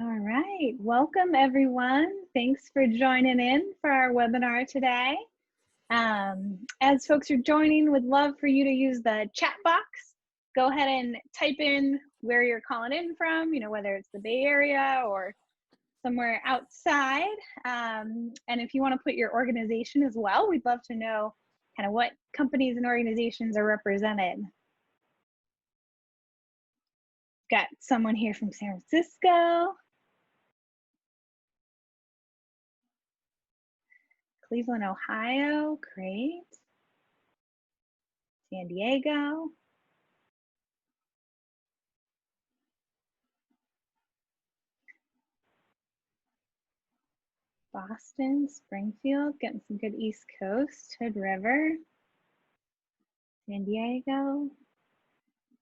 All right, welcome everyone. Thanks for joining in for our webinar today. As folks are joining, would love for you to use the chat box. Go ahead and type in where you're calling in from, whether it's the Bay Area or somewhere outside. And if you want to put your organization as well, we'd love to know kind of what companies and organizations are represented. Got someone here from San Francisco. Cleveland, Ohio, great. San Diego. Boston, Springfield, getting some good East Coast, Hood River. San Diego.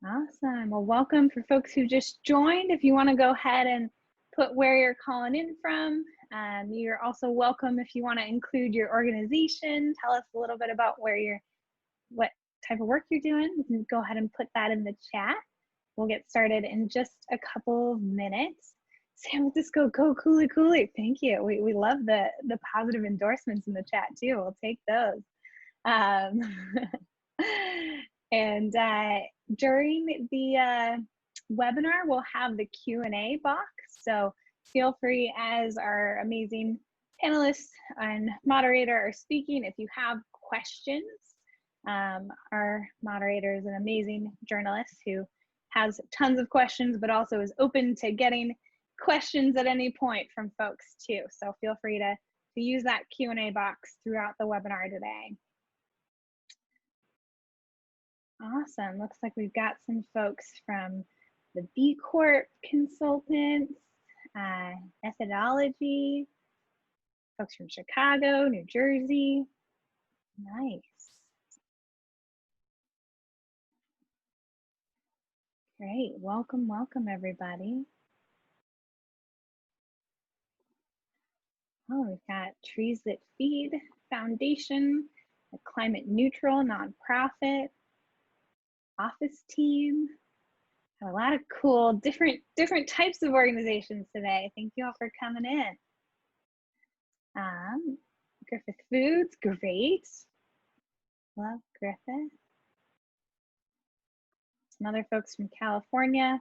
Awesome. Well, welcome for folks who just joined. If you want to go ahead and put where you're calling in from, you're also welcome if you want to include your organization. Tell us a little bit about what type of work you're doing. You can go ahead and put that in the chat. We'll get started in just a couple of minutes. San Francisco, go Kuli Kuli. Thank you. We love the positive endorsements in the chat too. We'll take those. And during the webinar, we'll have the Q&A box. So feel free, as our amazing panelists and moderator are speaking, if you have questions. Our moderator is an amazing journalist who has tons of questions, but also is open to getting questions at any point from folks too. So feel free to use that Q&A box throughout the webinar today. Awesome. Looks like we've got some folks from the B Corp consultants, methodology, folks from Chicago, New Jersey. Nice. Great. Welcome, welcome everybody. Oh, we've got Trees That Feed Foundation, a climate neutral nonprofit, office team. Got a lot of cool different types of organizations today. Thank you all for coming in. Griffith Foods, great. Love Griffith. Some other folks from California.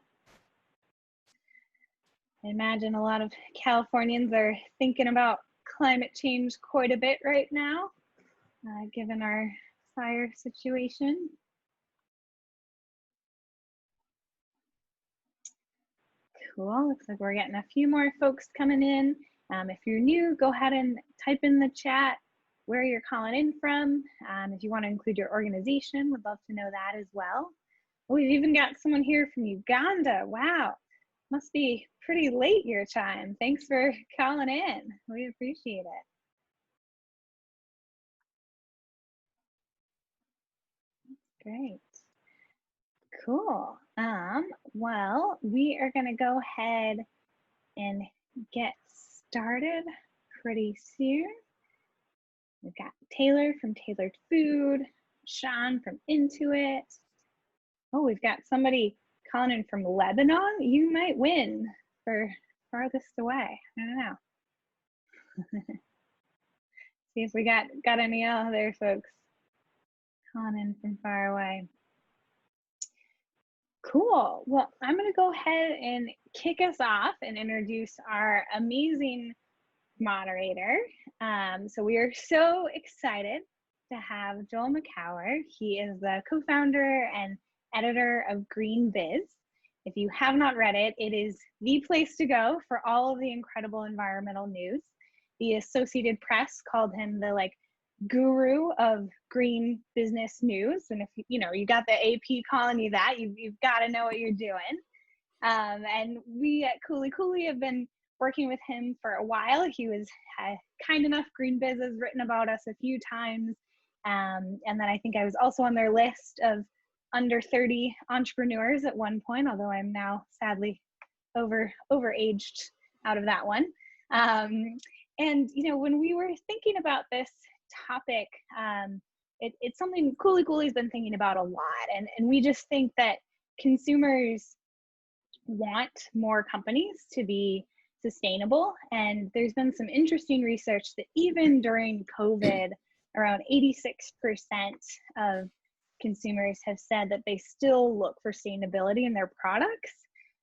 I imagine a lot of Californians are thinking about climate change quite a bit right now, given our fire situation. Cool, looks like we're getting a few more folks coming in. If you're new, go ahead and type in the chat where you're calling in from. If you want to include your organization, would love to know that as well. We've even got someone here from Uganda. Wow, must be pretty late your time. Thanks for calling in. We appreciate it. Great. Cool. Well, we are going to go ahead and get started pretty soon. We've got Taylor from Tailored Food, Sean from Intuit. Oh, we've got somebody calling in from Lebanon. You might win for farthest away. I don't know. See if we got any other folks calling in from far away. Cool. Well, I'm going to go ahead and kick us off and introduce our amazing moderator. So we are so excited to have Joel McCower. He is the co-founder and editor of Green Biz. If you have not read it, it is the place to go for all of the incredible environmental news. The Associated Press called him the guru of green business news. And if you got the AP calling you that, you've got to know what you're doing. And we at Kuli Kuli have been working with him for a while. He was kind enough. Green Biz has written about us a few times. And then I think I was also on their list of under 30 entrepreneurs at one point, although I'm now sadly overaged out of that one. And when we were thinking about this topic, it's something Kuli Kuli's been thinking about a lot, and we just think that consumers want more companies to be sustainable. And there's been some interesting research that even during COVID, around 86% of consumers have said that they still look for sustainability in their products.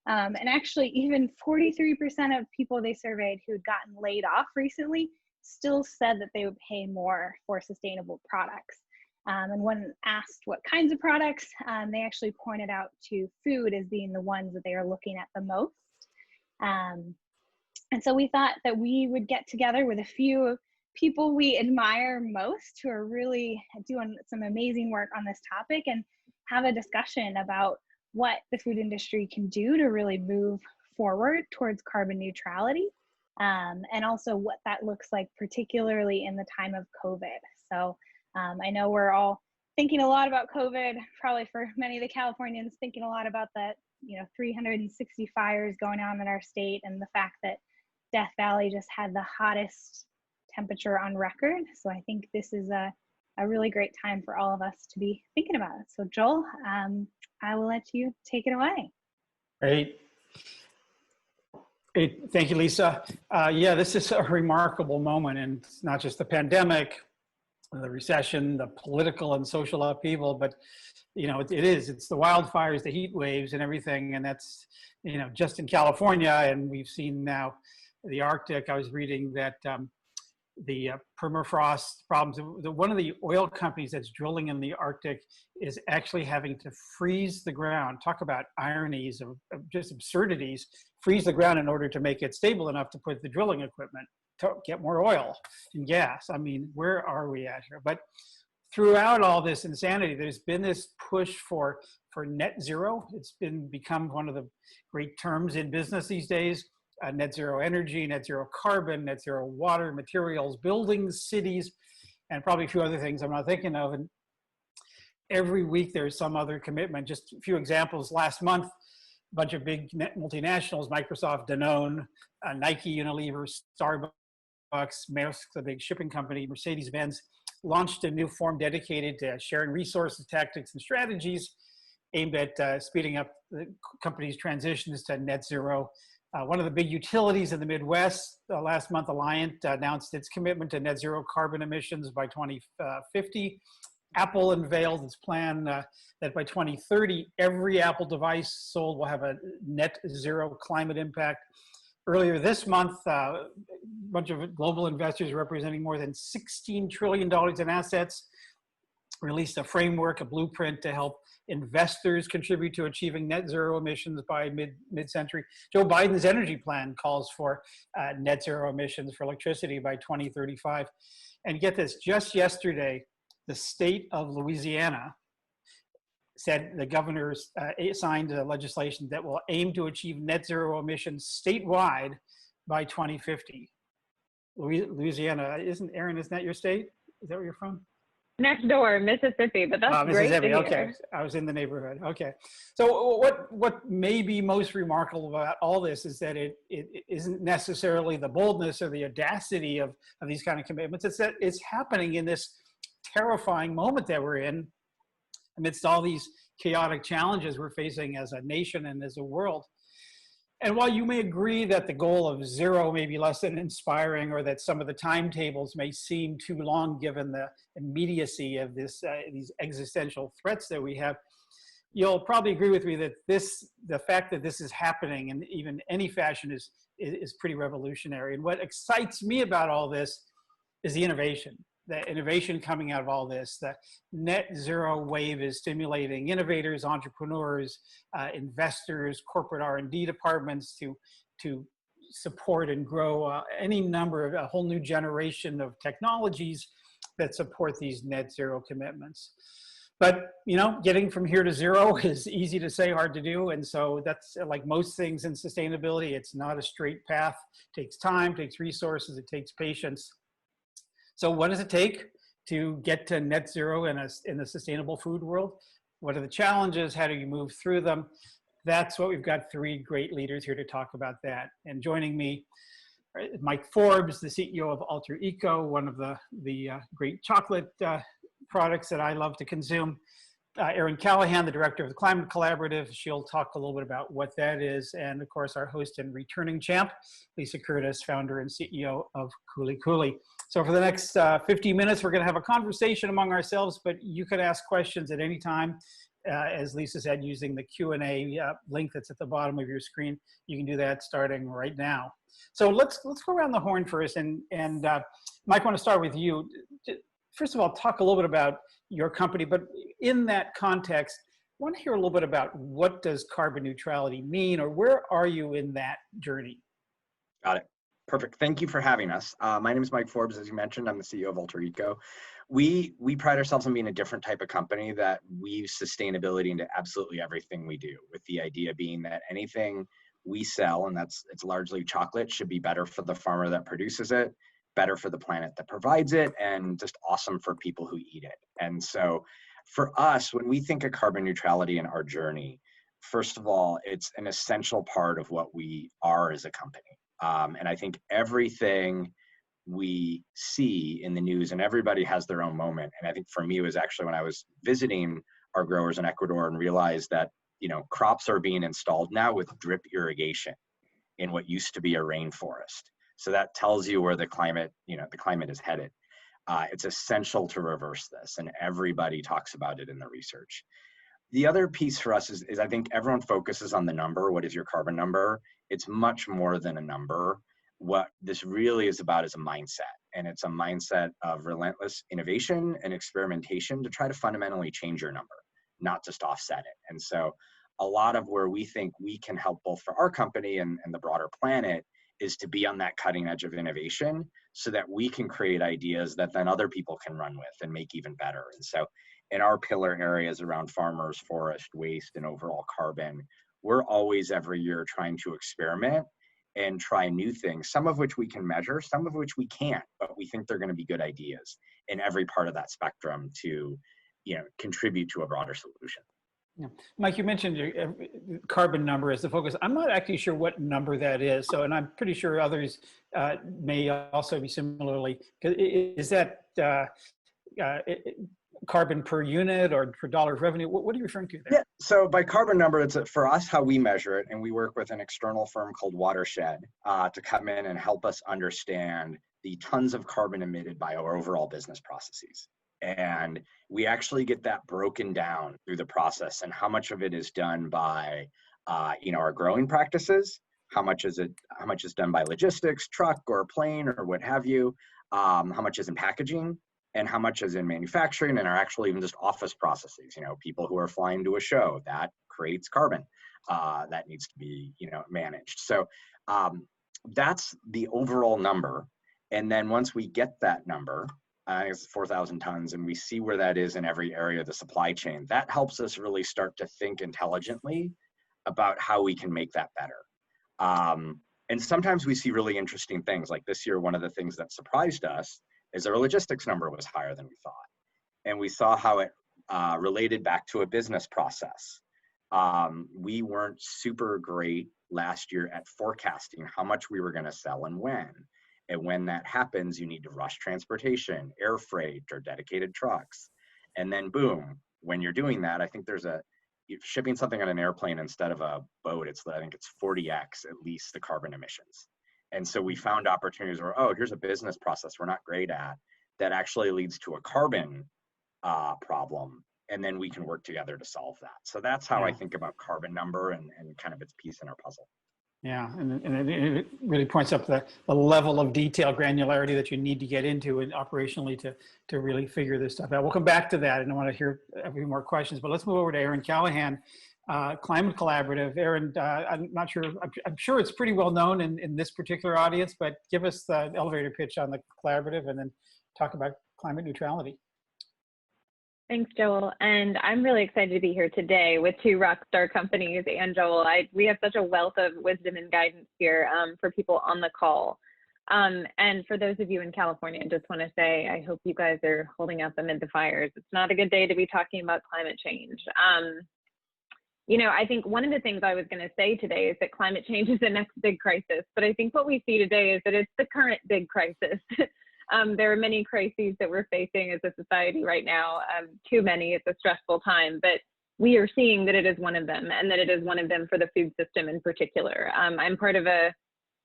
And actually, even 43% of people they surveyed who had gotten laid off recently still said that they would pay more for sustainable products. And when asked what kinds of products, they actually pointed out to food as being the ones that they are looking at the most. And so we thought that we would get together with a few people we admire most who are really doing some amazing work on this topic and have a discussion about what the food industry can do to really move forward towards carbon neutrality, and also what that looks like, particularly in the time of COVID. So I know we're all thinking a lot about COVID, probably for many of the Californians, thinking a lot about that, 360 fires going on in our state, and the fact that Death Valley just had the hottest temperature on record. So I think this is a really great time for all of us to be thinking about it. So Joel, I will let you take it away. Great. Thank you, Lisa. Yeah, this is a remarkable moment, and it's not just the pandemic, the recession, the political and social upheaval, but it's the wildfires, the heat waves and everything. And that's, just in California, and we've seen now the Arctic. I was reading that the permafrost problems, one of the oil companies that's drilling in the Arctic is actually having to freeze the ground. Talk about ironies of just absurdities. Freeze the ground in order to make it stable enough to put the drilling equipment to get more oil and gas. I mean, where are we at here? But throughout all this insanity, there's been this push for net zero. It's become one of the great terms in business these days. Net zero energy, net zero carbon, net zero water, materials, buildings, cities, and probably a few other things I'm not thinking of. And every week there's some other commitment. Just a few examples. Last month, a bunch of big multinationals, Microsoft, Danone, Nike, Unilever, Starbucks, Maersk, the big shipping company, Mercedes-Benz, launched a new forum dedicated to sharing resources, tactics, and strategies aimed at speeding up the company's transitions to net zero. One of the big utilities in the Midwest, last month, Alliant, announced its commitment to net zero carbon emissions by 2050. Apple unveiled its plan that by 2030, every Apple device sold will have a net zero climate impact. Earlier this month, a bunch of global investors representing more than $16 trillion in assets released a framework, a blueprint to help investors contribute to achieving net zero emissions by mid-century. Joe Biden's energy plan calls for net zero emissions for electricity by 2035. And get this, just yesterday, the state of Louisiana said the governors signed a legislation that will aim to achieve net zero emissions statewide by 2050. Louisiana, isn't that your state? Is that where you're from? Next door, Mississippi, but that's great to hear. Okay, I was in the neighborhood. Okay, so what may be most remarkable about all this is that it isn't necessarily the boldness or the audacity of these kind of commitments. It's that it's happening in this terrifying moment that we're in, amidst all these chaotic challenges we're facing as a nation and as a world. And while you may agree that the goal of zero may be less than inspiring, or that some of the timetables may seem too long given the immediacy of these existential threats that we have, you'll probably agree with me that the fact that this is happening in even any fashion is pretty revolutionary. And what excites me about all this is the innovation coming out of all this. The net zero wave is stimulating innovators, entrepreneurs, investors, corporate R&D departments to support and grow any number of a whole new generation of technologies that support these net zero commitments. But getting from here to zero is easy to say, hard to do. And so that's like most things in sustainability. It's not a straight path. It takes time, takes resources, it takes patience. So what does it take to get to net zero in the sustainable food world? What are the challenges? How do you move through them? That's what we've got three great leaders here to talk about that. And joining me, Mike Forbes, the CEO of Alter Eco, one of the great chocolate products that I love to consume. Erin Callahan, the director of the Climate Collaborative. She'll talk a little bit about what that is. And of course, our host and returning champ, Lisa Curtis, founder and CEO of Kuli Kuli. So for the next 50 minutes, we're going to have a conversation among ourselves, but you can ask questions at any time. As Lisa said, using the Q&A link that's at the bottom of your screen. You can do that starting right now. So let's go around the horn first. And Mike, I want to start with you. First of all, talk a little bit about your company, but in that context, I want to hear a little bit about what does carbon neutrality mean, or where are you in that journey? Got it. Perfect. Thank you for having us. My name is Mike Forbes, as you mentioned. I'm the CEO of Alter Eco. We pride ourselves on being a different type of company that weaves sustainability into absolutely everything we do, with the idea being that anything we sell, and it's largely chocolate, should be better for the farmer that produces it, better for the planet that provides it, and just awesome for people who eat it. And so for us, when we think of carbon neutrality in our journey, first of all, it's an essential part of what we are as a company. And I think everything we see in the news, and everybody has their own moment. And I think for me, it was actually when I was visiting our growers in Ecuador and realized that, crops are being installed now with drip irrigation in what used to be a rainforest. So that tells you where the climate is headed. It's essential to reverse this, and everybody talks about it in the research. The other piece for us is I think everyone focuses on the number. What is your carbon number? It's much more than a number. What this really is about is a mindset, and it's a mindset of relentless innovation and experimentation to try to fundamentally change your number, not just offset it. And so a lot of where we think we can help both for our company and the broader planet is to be on that cutting edge of innovation so that we can create ideas that then other people can run with and make even better. And so in our pillar areas around farmers, forest, waste, and overall carbon, we're always every year trying to experiment and try new things, some of which we can measure, some of which we can't, but we think they're going to be good ideas in every part of that spectrum to, contribute to a broader solution. Yeah. Mike, you mentioned your carbon number as the focus. I'm not actually sure what number that is. So, and I'm pretty sure others may also be similarly. Is that carbon per unit or per dollar of revenue? What are you referring to there? Yeah. So by carbon number, it's for us how we measure it, and we work with an external firm called Watershed to come in and help us understand the tons of carbon emitted by our overall business processes. And we actually get that broken down through the process, and how much of it is done by, our growing practices, how much is done by logistics, truck or plane or what have you, how much is in packaging, and how much is in manufacturing, and are actually even just office processes. People who are flying to a show, that creates carbon that needs to be, managed. So that's the overall number. And then once we get that number, it's 4,000 tons, and we see where that is in every area of the supply chain. That helps us really start to think intelligently about how we can make that better. And sometimes we see really interesting things. Like this year, one of the things that surprised us is our logistics number was higher than we thought. And we saw how it related back to a business process. We weren't super great last year at forecasting how much we were going to sell and when. And when that happens, you need to rush transportation, air freight, or dedicated trucks. And then boom, when you're doing that, I think shipping something on an airplane instead of a boat, I think it's 40x at least the carbon emissions. And so we found opportunities where, here's a business process we're not great at that actually leads to a carbon problem. And then we can work together to solve that. So that's how I think about carbon number and kind of its piece in our puzzle. Yeah, and it really points up the level of detail, granularity that you need to get into and operationally to really figure this stuff out. We'll come back to that, and I want to hear a few more questions, but let's move over to Erin Callahan, Climate Collaborative. Erin, I'm not sure, I'm sure it's pretty well known in this particular audience, but give us the elevator pitch on the collaborative and then talk about climate neutrality. Thanks, Joel. And I'm really excited to be here today with two rock star companies and Joel. We have such a wealth of wisdom and guidance here for people on the call. And for those of you in California, I just want to say, I hope you guys are holding up amid the fires. It's not a good day to be talking about climate change. I think one of the things I was going to say today is that climate change is the next big crisis. But I think what we see today is that it's the current big crisis. There are many crises that we're facing as a society right now. Too many. It's a stressful time, but we are seeing that it is one of them, and that it is one of them for the food system in particular. I'm part of a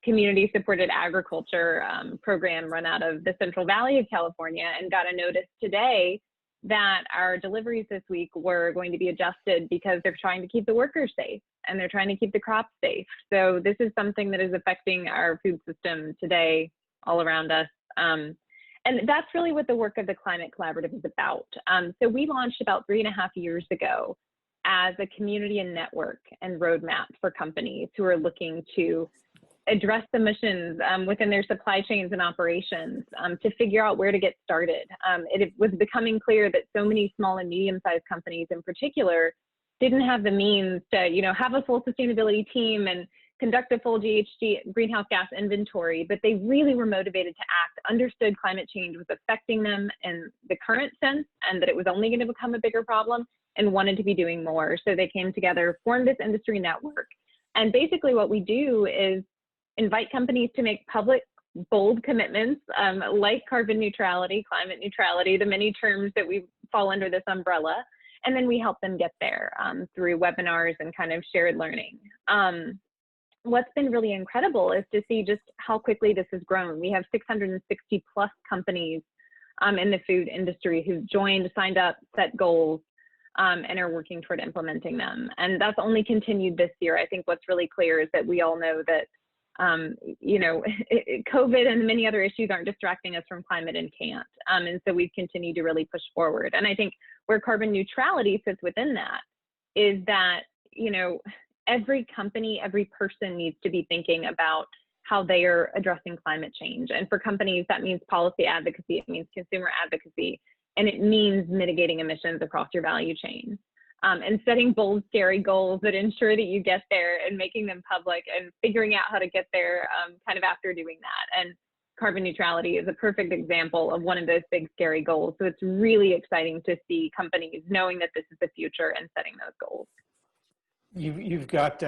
community-supported agriculture program run out of the Central Valley of California, and got a notice today that our deliveries this week were going to be adjusted because they're trying to keep the workers safe and they're trying to keep the crops safe. So this is something that is affecting our food system today all around us. And that's really what the work of the Climate Collaborative is about. So we launched about 3.5 years ago as a community and network and roadmap for companies who are looking to address the emissions within their supply chains and operations, to figure out where to get started. It was becoming clear that so many small and medium-sized companies in particular didn't have the means to, have a full sustainability team and conduct a full GHG, greenhouse gas inventory, but they really were motivated to act, understood climate change was affecting them in the current sense, and that it was only going to become a bigger problem, and wanted to be doing more. So they came together, formed this industry network. And basically what we do is invite companies to make public, bold commitments like carbon neutrality, climate neutrality, the many terms that we fall under this umbrella. And then we help them get there through webinars and kind of shared learning. What's been really incredible is to see just how quickly this has grown. We have 660 plus companies in the food industry who've joined, signed up, set goals, and are working toward implementing them. And that's only continued this year. I think what's really clear is that we all know that COVID and many other issues aren't distracting us from climate and can't. And so we've continued to really push forward. And I think where carbon neutrality sits within that is that, every company, every person needs to be thinking about how they are addressing climate change. And for companies, that means policy advocacy, it means consumer advocacy, and it means mitigating emissions across your value chain. And setting bold, scary goals that ensure that you get there, and making them public, and figuring out how to get there kind of after doing that. And carbon neutrality is a perfect example of one of those big, scary goals. So it's really exciting to see companies knowing that this is the future and setting those goals. You've got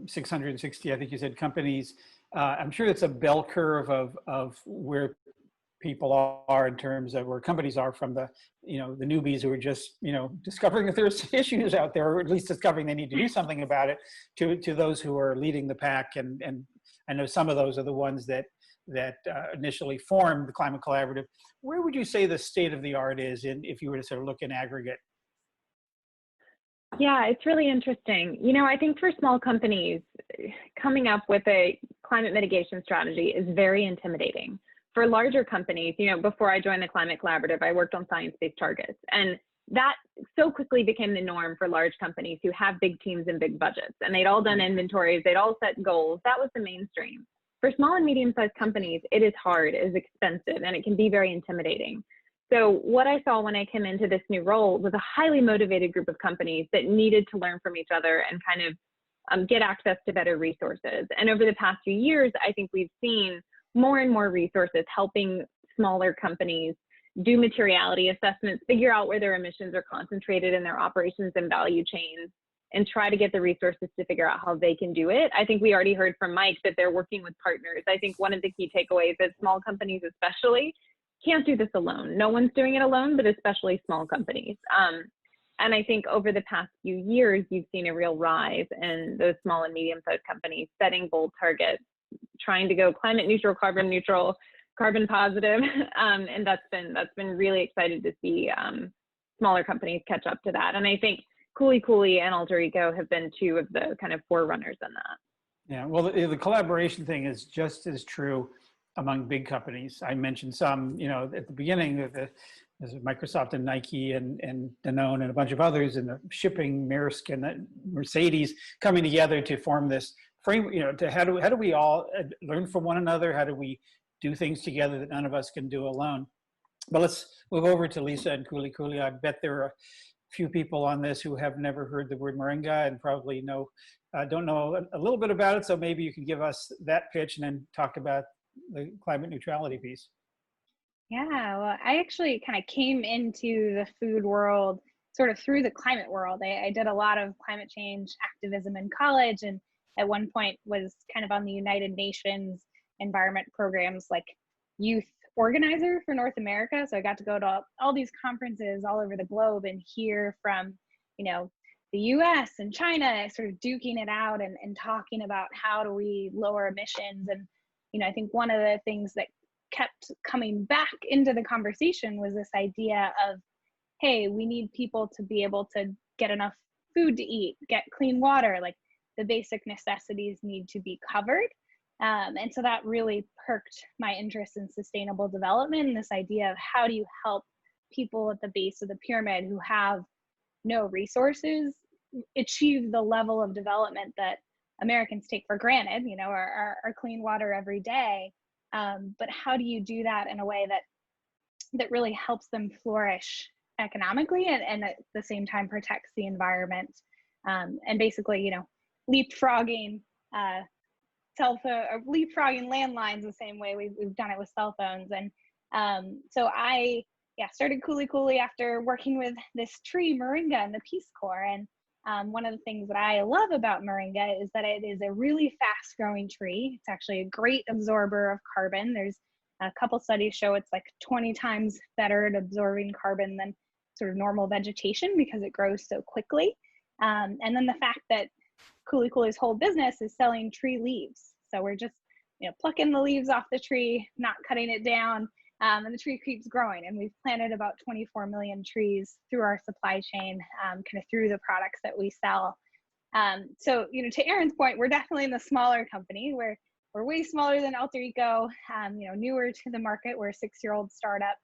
660, I think you said, companies. I'm sure it's a bell curve of where people are in terms of where companies are, from the the newbies who are just discovering that there's issues out there, or at least discovering they need to do something about it, to those who are leading the pack. And I know some of those are the ones that initially formed the Climate Collaborative. Where would you say the state of the art is if you were to sort of look in aggregate? Yeah, it's really interesting. I think for small companies, coming up with a climate mitigation strategy is very intimidating. For larger companies, before I joined the Climate Collaborative, I worked on science-based targets. And that so quickly became the norm for large companies who have big teams and big budgets. And they'd all done inventories, they'd all set goals. That was the mainstream. For small and medium-sized companies, it is hard, it is expensive, and it can be very intimidating. So what I saw when I came into this new role was a highly motivated group of companies that needed to learn from each other and kind of get access to better resources. And over the past few years, I think we've seen more and more resources helping smaller companies do materiality assessments, figure out where their emissions are concentrated in their operations and value chains, and try to get the resources to figure out how they can do it. I think we already heard from Mike that they're working with partners. I think one of the key takeaways is small companies especially can't do this alone. No one's doing it alone, but especially small companies. And I think over the past few years, you've seen a real rise in those small and medium-sized companies setting bold targets, trying to go climate neutral, carbon positive. And that's been really excited to see smaller companies catch up to that. And I think Kuli Kuli and Alter Ego have been two of the kind of forerunners in that. Yeah, well, the collaboration thing is just as true among big companies. I mentioned some, at the beginning, there's Microsoft and Nike and Danone and a bunch of others, and the shipping, Maersk and Mercedes coming together to form this frame, to how do we all learn from one another? How do we do things together that none of us can do alone? But let's move over to Lisa and Kuli Kuli. I bet there are a few people on this who have never heard the word Moringa and probably don't know a little bit about it. So maybe you can give us that pitch and then talk about the climate neutrality piece. Yeah, well, I actually kind of came into the food world sort of through the climate world. I did a lot of climate change activism in college, and at one point was kind of on the United Nations environment programs like youth organizer for North America. So I got to go to all these conferences all over the globe and hear from, the US and China sort of duking it out and talking about how do we lower emissions. And, I think one of the things that kept coming back into the conversation was this idea of, hey, we need people to be able to get enough food to eat, get clean water, like the basic necessities need to be covered. And so that really perked my interest in sustainable development and this idea of how do you help people at the base of the pyramid who have no resources achieve the level of development that Americans take for granted, our clean water every day. But how do you do that in a way that really helps them flourish economically and at the same time protects the environment, and basically, leapfrogging leapfrogging landlines the same way we've done it with cell phones. And so I started Kuli Kuli after working with this tree, Moringa, in the Peace Corps. And one of the things that I love about Moringa is that it is a really fast growing tree. It's actually a great absorber of carbon. There's a couple studies show it's like 20 times better at absorbing carbon than sort of normal vegetation because it grows so quickly. And then the fact that Kuli Kuli's whole business is selling tree leaves. So we're just, plucking the leaves off the tree, not cutting it down, and the tree keeps growing. And we've planted about 24 million trees through our supply chain, kind of through the products that we sell. So, to Aaron's point, we're definitely in the smaller company. We're way smaller than Alter Eco, newer to the market. We're a 6-year-old startup.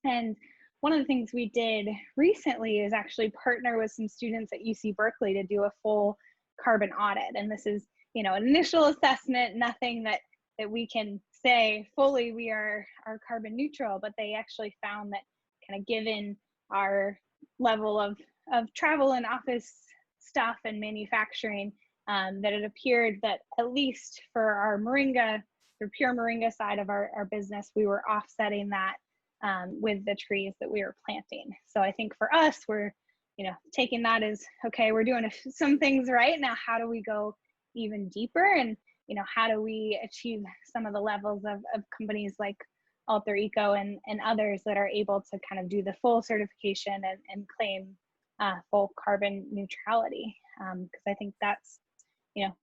And one of the things we did recently is actually partner with some students at UC Berkeley to do a full carbon audit. And this is, an initial assessment, nothing that we can say fully we are carbon neutral, but they actually found that kind of given our level of travel and office stuff and manufacturing, that it appeared that at least for our Moringa, the pure Moringa side of our business, we were offsetting that with the trees that we were planting. So I think for us, we're, taking that as, okay, we're doing some things right. Now, how do we go even deeper? And, how do we achieve some of the levels of companies like Alter Eco and others that are able to kind of do the full certification and claim full carbon neutrality? Because I think that's,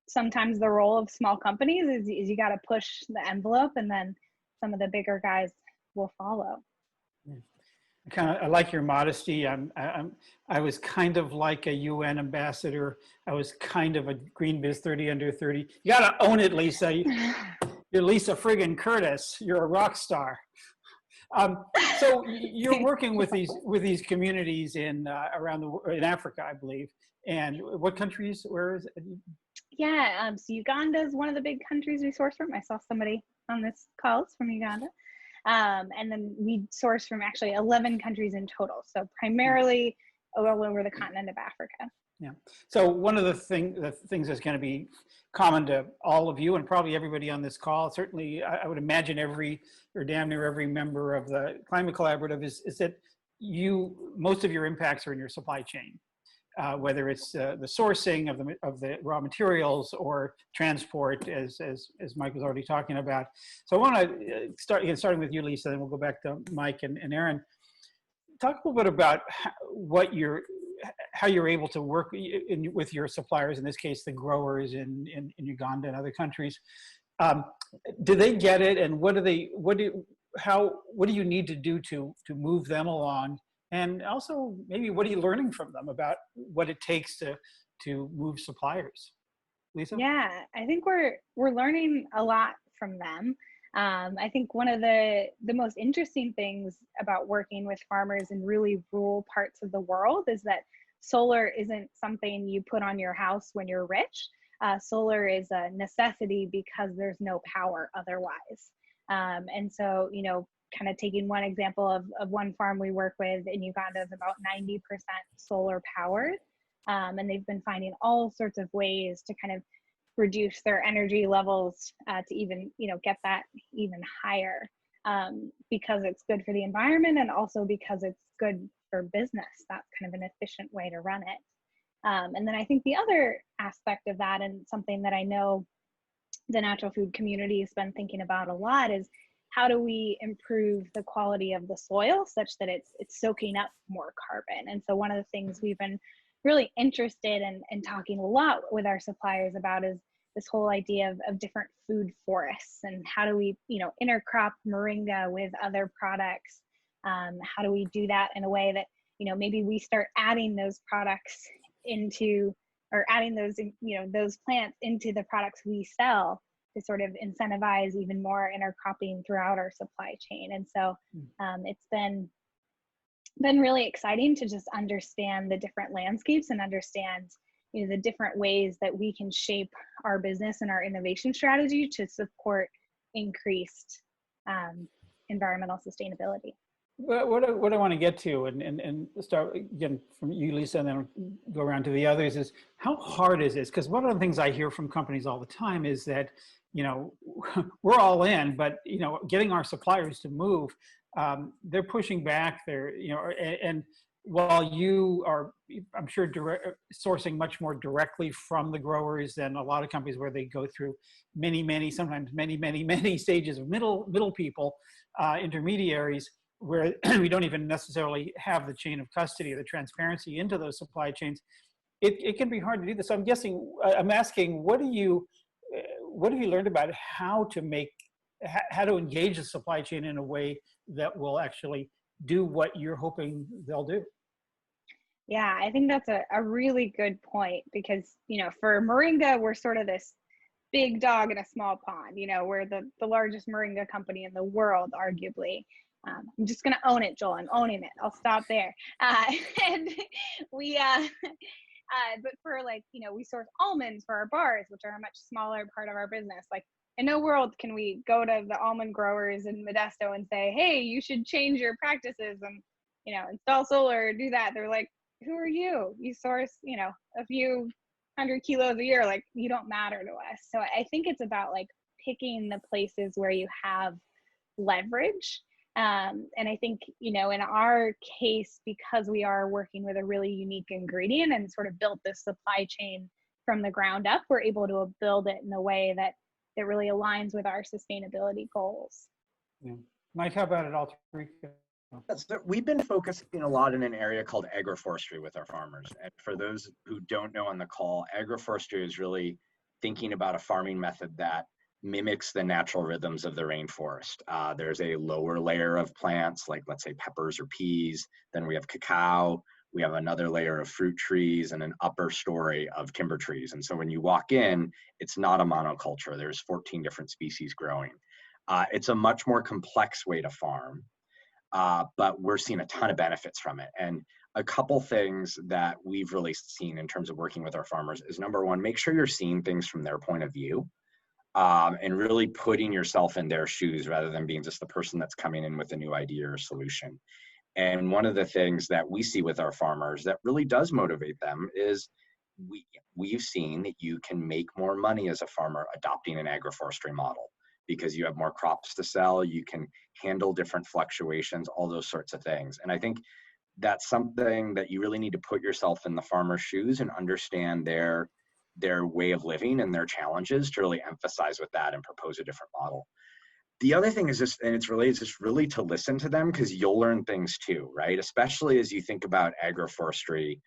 sometimes the role of small companies is you got to push the envelope and then some of the bigger guys will follow. I like your modesty. I was kind of like a UN ambassador. I was kind of a Green Biz 30 under 30. You got to own it, Lisa. You're Lisa friggin' Curtis. You're a rock star. So you're working with these communities in in Africa, I believe. And what countries? Where is it? Yeah, so Uganda is one of the big countries we source from. I saw somebody on this call from Uganda. And then we source from actually 11 countries in total. So primarily all over the continent of Africa. Yeah. So one of the things that's going to be common to all of you and probably everybody on this call, certainly I would imagine damn near every member of the Climate Collaborative is that most of your impacts are in your supply chain. Whether it's the sourcing of the raw materials or transport, as Mike was already talking about. So I want to starting with you, Lisa, then we'll go back to Mike and Aaron. Talk a little bit about how you're able to work with your suppliers, in this case, the growers in Uganda and other countries. Do they get it, and what do you need to do to move them along? And also, maybe what are you learning from them about what it takes to move suppliers? Lisa? Yeah, I think we're learning a lot from them. I think one of the most interesting things about working with farmers in really rural parts of the world is that solar isn't something you put on your house when you're rich. Solar is a necessity because there's no power otherwise. And so, kind of taking one example of one farm we work with in Uganda is about 90% solar powered. And they've been finding all sorts of ways to kind of reduce their energy levels to even, get that even higher, because it's good for the environment and also because it's good for business. That's kind of an efficient way to run it. And then I think the other aspect of that, and something that I know the natural food community has been thinking about a lot, is how do we improve the quality of the soil such that it's soaking up more carbon? And so one of the things we've been really interested in talking a lot with our suppliers about is this whole idea of different food forests, and how do we, intercrop moringa with other products? How do we do that in a way that, maybe we start adding those products into, or adding those, those plants into the products we sell, to sort of incentivize even more intercropping throughout our supply chain. And so it's been really exciting to just understand the different landscapes and understand the different ways that we can shape our business and our innovation strategy to support increased environmental sustainability. What I want to get to, and start again from you, Lisa, and then go around to the others, is how hard is this? Because one of the things I hear from companies all the time is that, we're all in, but, getting our suppliers to move, they're pushing back. And while you are, I'm sure, sourcing much more directly from the growers than a lot of companies where they go through sometimes many stages of middle people, intermediaries, where we don't even necessarily have the chain of custody or the transparency into those supply chains, it can be hard to do this. So I'm asking, what have you learned about how to engage the supply chain in a way that will actually do what you're hoping they'll do? Yeah, I think that's a really good point, because, for Moringa, we're sort of this big dog in a small pond. We're the largest Moringa company in the world, arguably. I'm just going to own it, Joel. I'm owning it. I'll stop there. And we, but for we source almonds for our bars, which are a much smaller part of our business. Like, in no world can we go to the almond growers in Modesto and say, hey, you should change your practices and, install solar or do that. They're like, who are you? You source, a few 100 kilos a year. Like, you don't matter to us. So I think it's about picking the places where you have leverage. And I think, in our case, because we are working with a really unique ingredient and sort of built this supply chain from the ground up, we're able to build it in a way that really aligns with our sustainability goals. Yeah. Mike, how about it, Alter Rico? So we've been focusing a lot in an area called agroforestry with our farmers. And for those who don't know on the call, agroforestry is really thinking about a farming method that mimics the natural rhythms of the rainforest. There's a lower layer of plants, like let's say peppers or peas. Then we have cacao. We have another layer of fruit trees and an upper story of timber trees. And so when you walk in, it's not a monoculture. There's 14 different species growing. It's a much more complex way to farm, but we're seeing a ton of benefits from it. And a couple things that we've really seen in terms of working with our farmers is, number one, make sure you're seeing things from their point of view. And really putting yourself in their shoes rather than being just the person that's coming in with a new idea or solution. And one of the things that we see with our farmers that really does motivate them is we've seen that you can make more money as a farmer adopting an agroforestry model, because you have more crops to sell, you can handle different fluctuations, all those sorts of things. And I think that's something that you really need to put yourself in the farmer's shoes and understand their way of living and their challenges to really emphasize with that and propose a different model. The other thing is just, and it's related, just really to listen to them, because you'll learn things too, right? Especially as you think about agroforestry,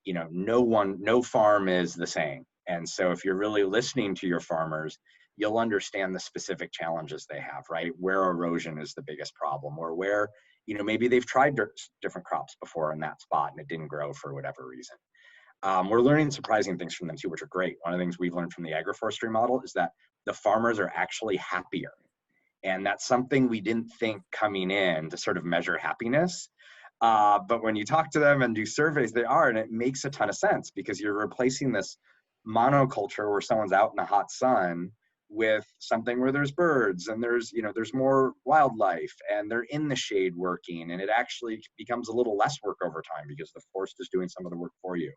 no farm is the same. And so if you're really listening to your farmers, you'll understand the specific challenges they have, right? Where erosion is the biggest problem, or where, maybe they've tried different crops before in that spot and it didn't grow for whatever reason. We're learning surprising things from them too, which are great. One of the things we've learned from the agroforestry model is that the farmers are actually happier. And that's something we didn't think coming in to sort of measure happiness. But when you talk to them and do surveys, they are, and it makes a ton of sense, because you're replacing this monoculture where someone's out in the hot sun with something where there's birds and there's more wildlife and they're in the shade working, and it actually becomes a little less work over time because the forest is doing some of the work for you.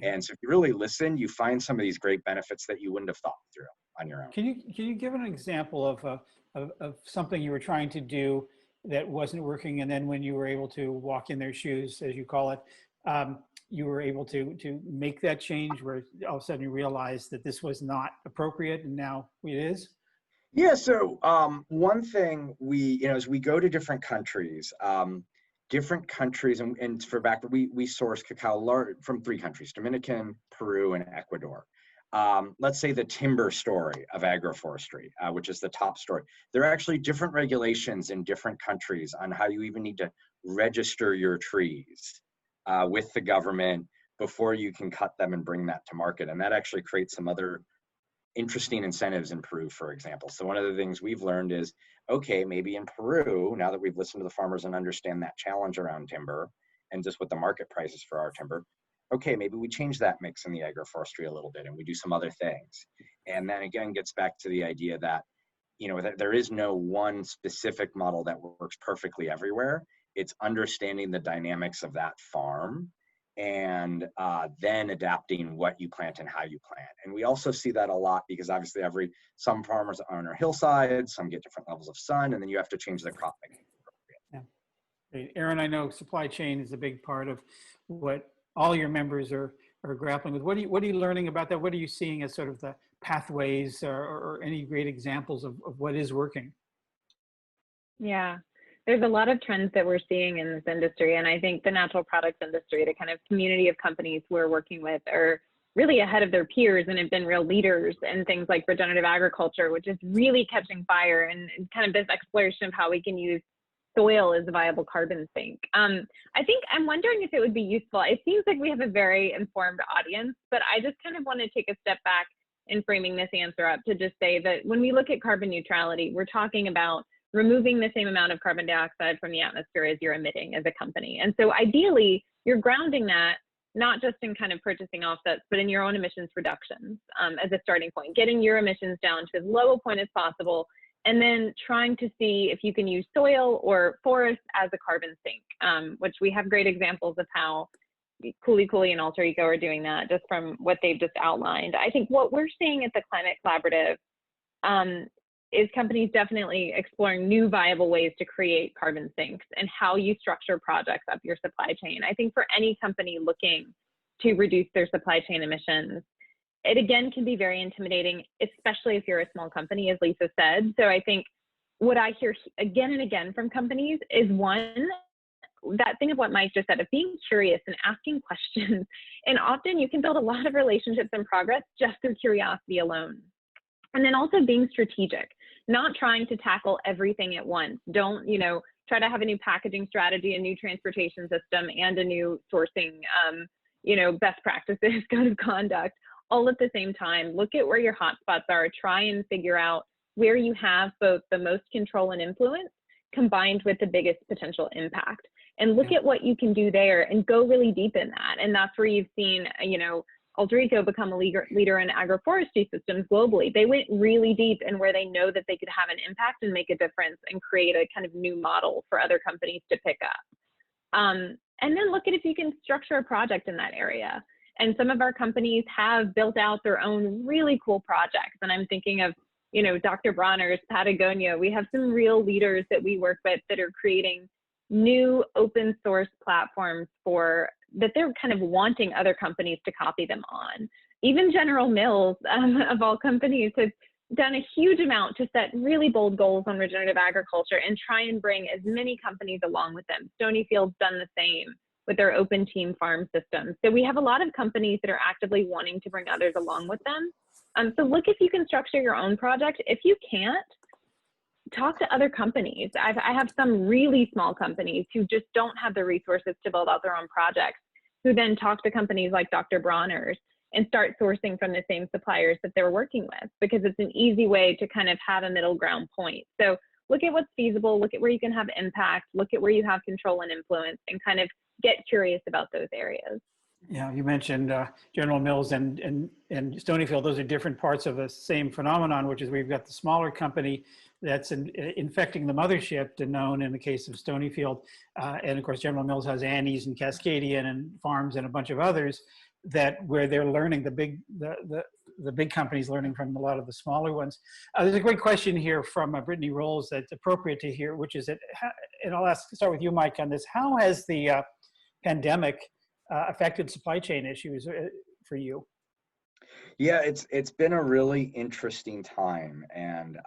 And so if you really listen, you find some of these great benefits that you wouldn't have thought through on your own. Can you give an example of something you were trying to do that wasn't working, and then when you were able to walk in their shoes, as you call it, you were able to make that change where all of a sudden you realized that this was not appropriate and now it is? Yeah, so one thing as we go to different countries, and for back, we source cacao from 3 countries, Dominican, Peru, and Ecuador. Let's say the timber story of agroforestry, which is the top story. There are actually different regulations in different countries on how you even need to register your trees with the government before you can cut them and bring that to market. And that actually creates some other interesting incentives in Peru, for example. So one of the things we've learned is, okay, maybe in Peru, now that we've listened to the farmers and understand that challenge around timber and just what the market price is for our timber, okay, maybe we change that mix in the agroforestry a little bit and we do some other things. And then again, gets back to the idea that, that there is no one specific model that works perfectly everywhere. It's understanding the dynamics of that farm and then adapting what you plant and how you plant. And we also see that a lot because obviously some farmers are on our hillsides, some get different levels of sun, and then you have to change the crop mix. Yeah. Great. Aaron, I know supply chain is a big part of what all your members are grappling with. What are you learning about that? What are you seeing as sort of the pathways or any great examples of what is working? Yeah. There's a lot of trends that we're seeing in this industry. And I think the natural products industry, the kind of community of companies we're working with, are really ahead of their peers and have been real leaders in things like regenerative agriculture, which is really catching fire, and kind of this exploration of how we can use soil as a viable carbon sink. I think I'm wondering if it would be useful. It seems like we have a very informed audience, but I just kind of want to take a step back in framing this answer up to just say that when we look at carbon neutrality, we're talking about removing the same amount of carbon dioxide from the atmosphere as you're emitting as a company. And so ideally, you're grounding that not just in kind of purchasing offsets, but in your own emissions reductions as a starting point, getting your emissions down to as low a point as possible, and then trying to see if you can use soil or forest as a carbon sink, which we have great examples of how Kuli Kuli and Alter Eco are doing that just from what they've just outlined. I think what we're seeing at the Climate Collaborative is companies definitely exploring new viable ways to create carbon sinks and how you structure projects up your supply chain. I think for any company looking to reduce their supply chain emissions, it again can be very intimidating, especially if you're a small company, as Lisa said. So I think what I hear again and again from companies is, one, that thing of what Mike just said, of being curious and asking questions. And often you can build a lot of relationships and progress just through curiosity alone. And then also being strategic, not trying to tackle everything at once. Don't, try to have a new packaging strategy, a new transportation system, and a new sourcing, best practices, code of conduct, all at the same time. Look at where your hotspots are. Try and figure out where you have both the most control and influence combined with the biggest potential impact. And look at what you can do there and go really deep in that. And that's where you've seen, Alter Eco become a leader in agroforestry systems globally. They went really deep in where they know that they could have an impact and make a difference and create a kind of new model for other companies to pick up. And then look at if you can structure a project in that area. And some of our companies have built out their own really cool projects. And I'm thinking of, Dr. Bronner's Patagonia. We have some real leaders that we work with that are creating new open source platforms that they're kind of wanting other companies to copy them on. Even General Mills, of all companies, has done a huge amount to set really bold goals on regenerative agriculture and try and bring as many companies along with them. Stonyfield's done the same with their open team farm system. So we have a lot of companies that are actively wanting to bring others along with them. So look if you can structure your own project. If you can't, talk to other companies. I have some really small companies who just don't have the resources to build out their own projects, who then talk to companies like Dr. Bronner's and start sourcing from the same suppliers that they're working with, because it's an easy way to kind of have a middle ground point. So look at what's feasible, look at where you can have impact, look at where you have control and influence, and kind of get curious about those areas. Yeah, you mentioned General Mills and Stonyfield. Those are different parts of the same phenomenon, which is we've got the smaller company that's infecting the mothership, Danone in the case of Stonyfield. And of course, General Mills has Annie's and Cascadian and Farms and a bunch of others where they're learning, the big companies learning from a lot of the smaller ones. There's a great question here from Brittany Rolls that's appropriate to hear, which is, and I'll start with you, Mike, on this. How has the pandemic affected supply chain issues for you? Yeah, it's been a really interesting time, and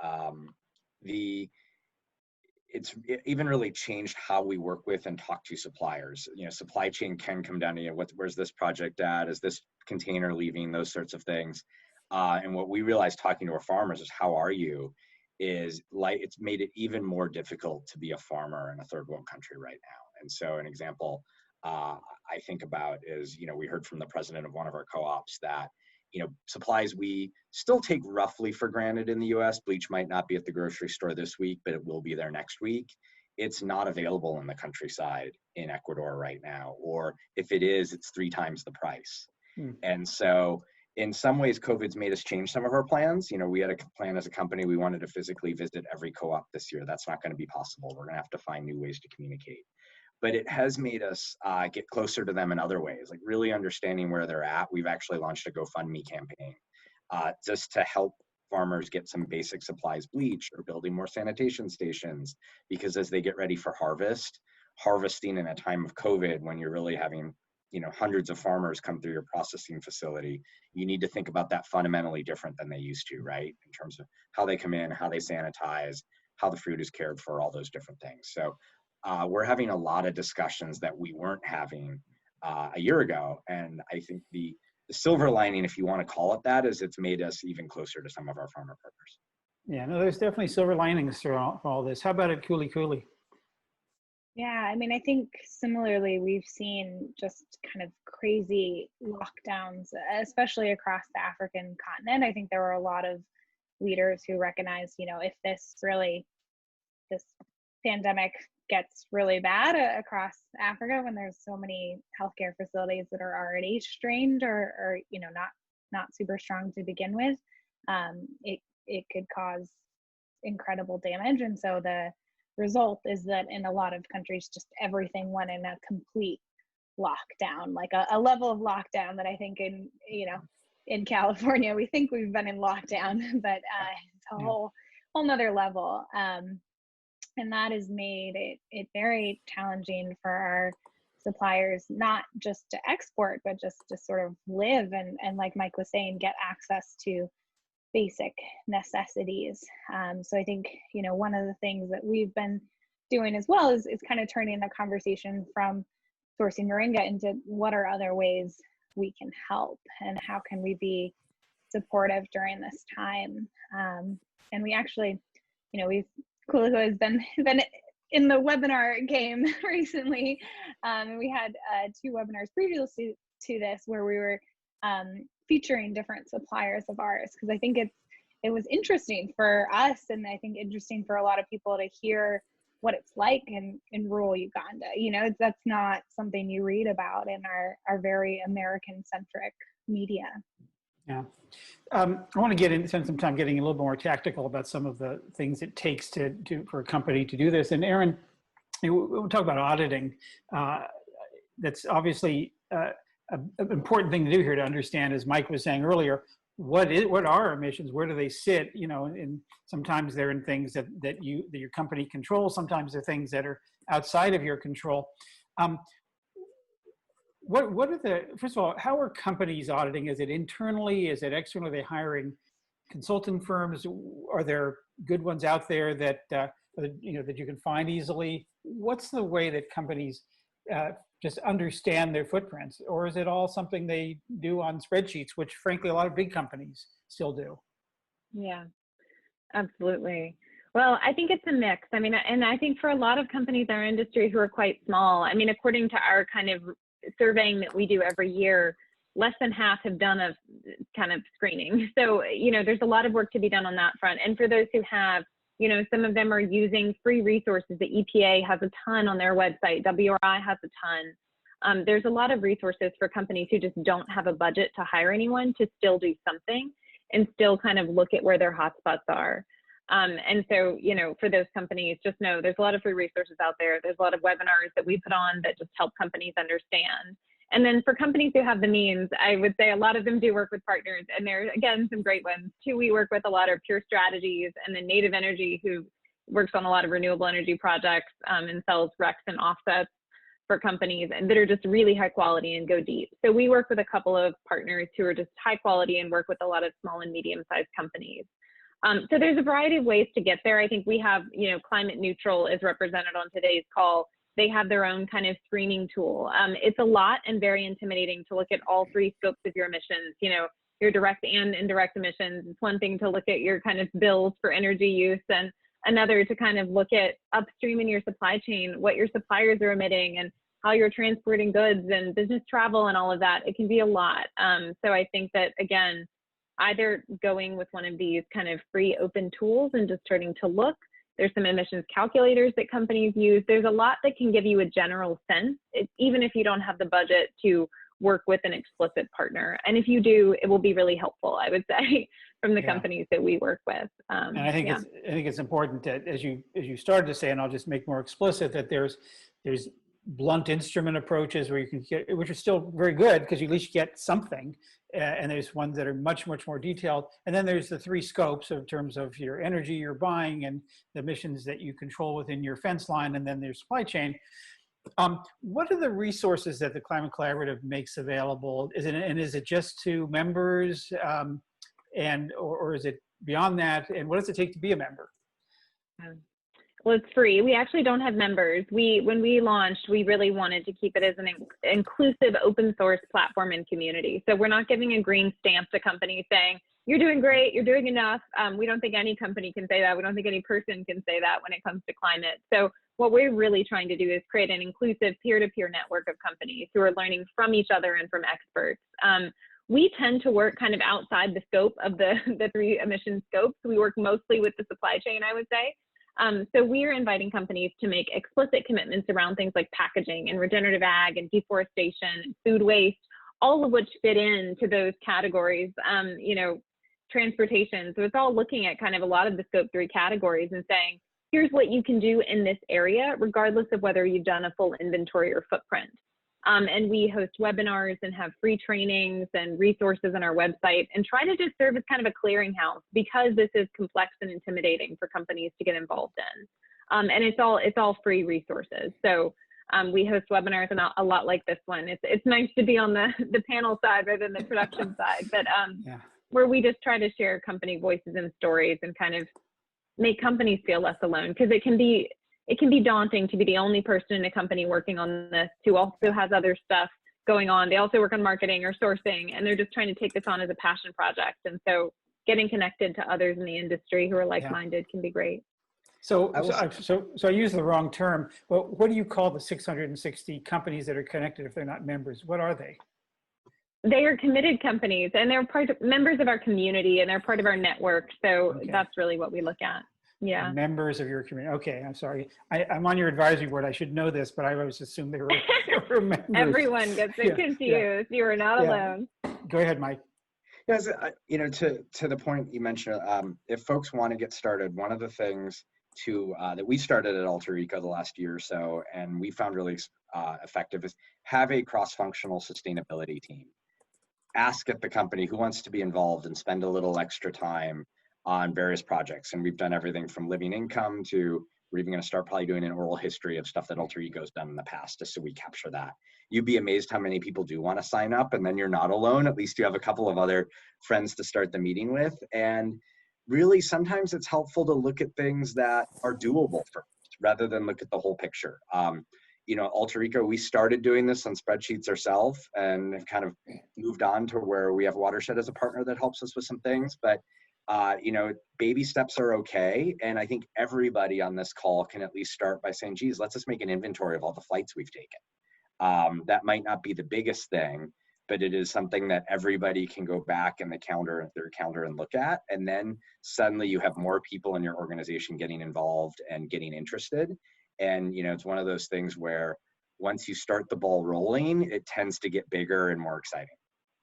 it's even really changed how we work with and talk to suppliers. You know, supply chain can come down to, you know, where's this project at? Is this container leaving? Those sorts of things. And what we realized talking to our farmers is, how are you? Is like, it's made it even more difficult to be a farmer in a third world country right now. And so an example I think about is, you know, we heard from the president of one of our co-ops that, you know, supplies we still take roughly for granted in the US. Bleach might not be at the grocery store this week, but it will be there next week. It's not available in the countryside in Ecuador right now, or if it is, it's 3 times the price. And so in some ways, COVID's made us change some of our plans. You know, we had a plan as a company, we wanted to physically visit every co-op this year. That's not going to be possible. We're going to have to find new ways to communicate. But it has made us get closer to them in other ways, like really understanding where they're at. We've actually launched a GoFundMe campaign just to help farmers get some basic supplies, bleach, or building more sanitation stations, because as they get ready for harvesting in a time of COVID, when you're really having, you know, hundreds of farmers come through your processing facility, you need to think about that fundamentally different than they used to, right? In terms of how they come in, how they sanitize, how the fruit is cared for, all those different things. So we're having a lot of discussions that we weren't having a year ago. And I think the silver lining, if you want to call it that, is it's made us even closer to some of our farmer partners. Yeah, no, there's definitely silver linings through all this. How about at Kuli Kuli? Yeah, I mean, I think similarly, we've seen just kind of crazy lockdowns, especially across the African continent. I think there were a lot of leaders who recognized, you know, if this pandemic gets really bad across Africa, when there's so many healthcare facilities that are already strained or you know, not super strong to begin with, it could cause incredible damage. And so the result is that in a lot of countries, just everything went in a complete lockdown, like a level of lockdown that I think in California, we think we've been in lockdown, but it's a whole nother level. And that has made it very challenging for our suppliers, not just to export, but just to sort of live and like Mike was saying, get access to basic necessities. So I think, you know, one of the things that we've been doing as well is kind of turning the conversation from sourcing Moringa into what are other ways we can help and how can we be supportive during this time. And we actually, you know, Kuli Kuli has been in the webinar game recently. And we had 2 webinars previously to this where we were featuring different suppliers of ours, because I think it was interesting for us, and I think interesting for a lot of people to hear what it's like in rural Uganda. You know, that's not something you read about in our very American-centric media. Yeah. I want to spend some time getting a little more tactical about some of the things it takes for a company to do this. And Aaron, we'll talk about auditing. That's obviously an important thing to do here to understand, as Mike was saying earlier, what are emissions? Where do they sit? You know, and sometimes they're in things that your company controls. Sometimes they're things that are outside of your control. What are first of all, how are companies auditing? Is it internally? Is it externally? Are they hiring consulting firms? Are there good ones out there that you can find easily? What's the way that companies just understand their footprints? Or is it all something they do on spreadsheets, which frankly a lot of big companies still do? Yeah, absolutely. Well, I think it's a mix. I mean, and I think for a lot of companies in our industry who are quite small, I mean, according to our kind of surveying that we do every year, less than half have done a kind of screening. So, you know, there's a lot of work to be done on that front. And for those who have, you know, some of them are using free resources. The EPA has a ton on their website. WRI has a ton. There's a lot of resources for companies who just don't have a budget to hire anyone to still do something and still kind of look at where their hotspots are. And so, you know, for those companies, just know there's a lot of free resources out there. There's a lot of webinars that we put on that just help companies understand. And then for companies who have the means, I would say a lot of them do work with partners, and there are, again, some great ones. 2, we work with a lot of Pure Strategies, and then Native Energy, who works on a lot of renewable energy projects and sells RECs and offsets. for companies and that are just really high quality and go deep. So we work with a couple of partners who are just high quality and work with a lot of small and medium-sized companies. So there's a variety of ways to get there. I think we have, Climate Neutral is represented on today's call. They have their own kind of screening tool. It's a lot and very intimidating to look at all three scopes of your emissions, your direct and indirect emissions. It's one thing to look at your kind of bills for energy use, and another to kind of look at upstream in your supply chain, what your suppliers are emitting and how you're transporting goods and business travel and all of that. It can be a lot. So I think that, again, either going with one of these kind of free open tools and just starting to look. There's some emissions calculators that companies use. There's a lot that can give you a general sense, even if you don't have the budget to work with an explicit partner. And if you do, it will be really helpful, I would say, from the companies that we work with. And I think it's important that, as you started to say, and I'll just make more explicit, that there's blunt instrument approaches where you can get, which are still very good because you at least get something. And there's ones that are much, much more detailed. And then there's the three scopes in terms of your energy you're buying and the emissions that you control within your fence line, and then there's supply chain. What are the resources that the Climate Collaborative makes available? Is it just to members, or is it beyond that? And what does it take to be a member? Well, it's free. We actually don't have members. When we launched, we really wanted to keep it as an inclusive open source platform and community. So we're not giving a green stamp to companies saying, you're doing great, you're doing enough. We don't think any company can say that. We don't think any person can say that when it comes to climate. So what we're really trying to do is create an inclusive peer-to-peer network of companies who are learning from each other and from experts. We tend to work kind of outside the scope of the three emission scopes. We work mostly with the supply chain, I would say. So we're inviting companies to make explicit commitments around things like packaging and regenerative ag and deforestation and food waste, all of which fit into those categories, transportation. So it's all looking at kind of a lot of the scope 3 categories and saying, here's what you can do in this area, regardless of whether you've done a full inventory or footprint. And we host webinars and have free trainings and resources on our website and try to just serve as kind of a clearinghouse because this is complex and intimidating for companies to get involved in. And it's all free resources. So we host webinars and a lot like this one. It's nice to be on the panel side rather than the production side, but where we just try to share company voices and stories and kind of make companies feel less alone, because it can be daunting to be the only person in a company working on this who also has other stuff going on. They also work on marketing or sourcing, and they're just trying to take this on as a passion project. And so getting connected to others in the industry who are like-minded can be great. So I use the wrong term, but what do you call the 660 companies that are connected if they're not members? What are they? They are committed companies, and they're members of our community, and they're part of our network. So that's really what we look at. Yeah. Members of your community. Okay, I'm sorry. I'm on your advisory board. I should know this, but I always assumed they were members. Everyone gets it confused. Yeah. You are not alone. Go ahead, Mike. Yes, to the point you mentioned, if folks want to get started, one of the things that we started at Alter Eco the last year or so, and we found really effective, is have a cross-functional sustainability team. Ask at the company who wants to be involved and spend a little extra time on various projects. And we've done everything from living income to, we're even going to start probably doing an oral history of stuff that Alter Eco's done in the past, just so we capture that. You'd be amazed how many people do want to sign up, and then you're not alone. At least you have a couple of other friends to start the meeting with. And really, sometimes it's helpful to look at things that are doable first, rather than look at the whole picture. Alter Eco, we started doing this on spreadsheets ourselves and have kind of moved on to where we have Watershed as a partner that helps us with some things. But baby steps are okay. And I think everybody on this call can at least start by saying, geez, let's just make an inventory of all the flights we've taken. That might not be the biggest thing, but it is something that everybody can go back in their calendar and look at. And then suddenly you have more people in your organization getting involved and getting interested. And, it's one of those things where once you start the ball rolling, it tends to get bigger and more exciting.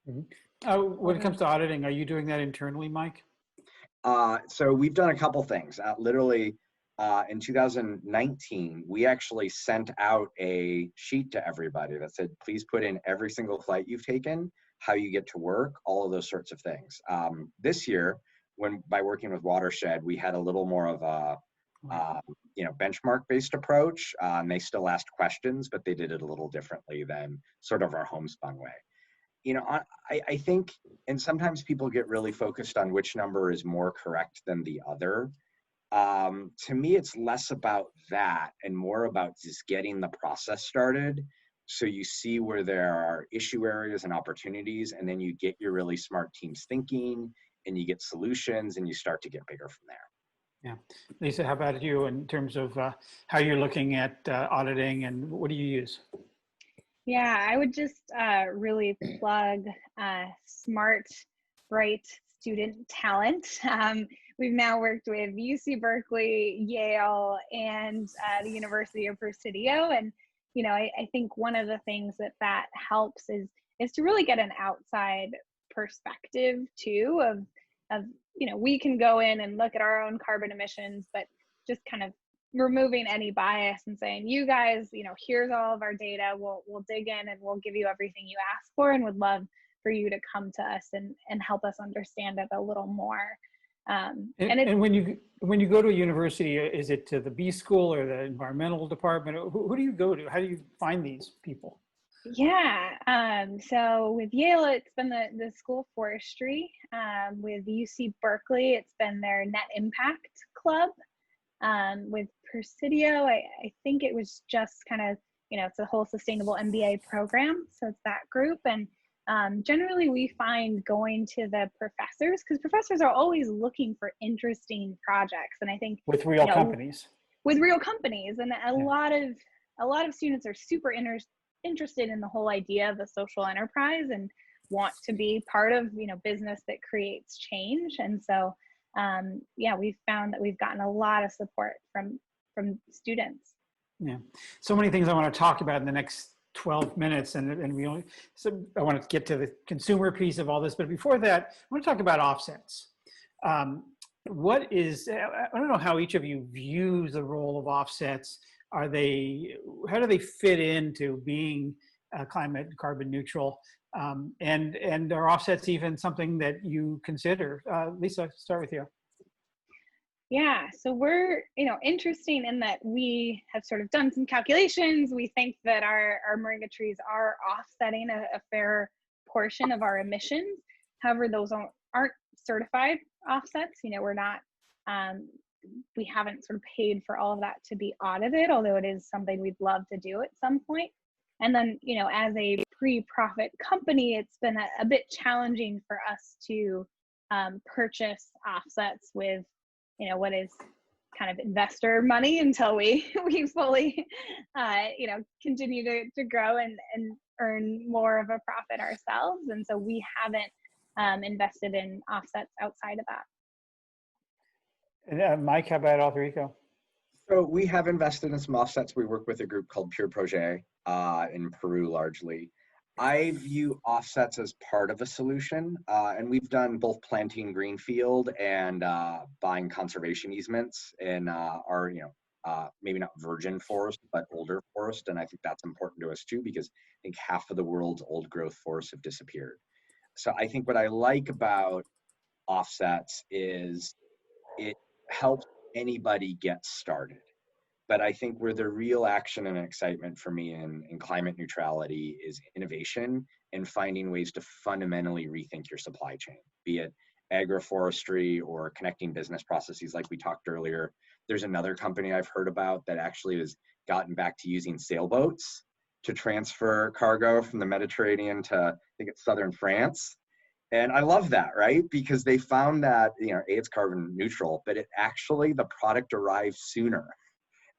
Mm-hmm. When it comes to auditing, are you doing that internally, Mike? So we've done a couple things. Literally, in 2019, we actually sent out a sheet to everybody that said, please put in every single flight you've taken, how you get to work, all of those sorts of things. This year, by working with Watershed, we had a little more of a benchmark-based approach. And they still asked questions, but they did it a little differently than sort of our homespun way. I think, and sometimes people get really focused on which number is more correct than the other. To me, it's less about that and more about just getting the process started. So you see where there are issue areas and opportunities, and then you get your really smart teams thinking, and you get solutions, and you start to get bigger from there. Yeah. Lisa, how about you in terms of how you're looking at auditing, and what do you use? Yeah, I would just really plug smart, bright student talent. We've now worked with UC Berkeley, Yale, and the University of Presidio. And, I think one of the things that helps is to really get an outside perspective too of we can go in and look at our own carbon emissions, but just kind of removing any bias and saying, you guys, here's all of our data. We'll dig in and we'll give you everything you ask for, and would love for you to come to us and help us understand it a little more. And when you go to a university, is it to the B school or the environmental department? Who do you go to? How do you find these people? Yeah, so with Yale, it's been the School of Forestry. With UC Berkeley, it's been their Net Impact Club. With Presidio, I think it was just kind of, it's a whole sustainable MBA program. So it's that group. And generally we find going to the professors, because professors are always looking for interesting projects. And I think with real companies. With real companies. And a lot of students are super interested in the whole idea of the social enterprise and want to be part of, business that creates change. And so we've found that we've gotten a lot of support from students. Yeah, so many things I want to talk about in the next 12 minutes, and I want to get to the consumer piece of all this. But before that, I want to talk about offsets. I don't know how each of you views the role of offsets. How do they fit into being climate carbon neutral? And are offsets even something that you consider? Lisa, start with you. Yeah, so we're, interesting in that we have sort of done some calculations. We think that our Moringa trees are offsetting a fair portion of our emissions. However, those aren't certified offsets. We're not, we haven't sort of paid for all of that to be audited, although it is something we'd love to do at some point. And then, as a pre-profit company, it's been a bit challenging for us to purchase offsets with, what is kind of investor money until we fully, continue to grow and earn more of a profit ourselves. And so we haven't invested in offsets outside of that. And Mike, how about Alterico? So we have invested in some offsets. We work with a group called Pure Projet in Peru largely. I view offsets as part of a solution, and we've done both planting greenfield and buying conservation easements in our, maybe not virgin forest, but older forest. And I think that's important to us too, because I think half of the world's old growth forests have disappeared. So I think what I like about offsets is it helps anybody get started. But I think where the real action and excitement for me in climate neutrality is innovation and finding ways to fundamentally rethink your supply chain, be it agroforestry or connecting business processes like we talked earlier. There's another company I've heard about that actually has gotten back to using sailboats to transfer cargo from the Mediterranean to, I think it's southern France. And I love that, right? Because they found that, it's carbon neutral, but it actually, the product arrives sooner.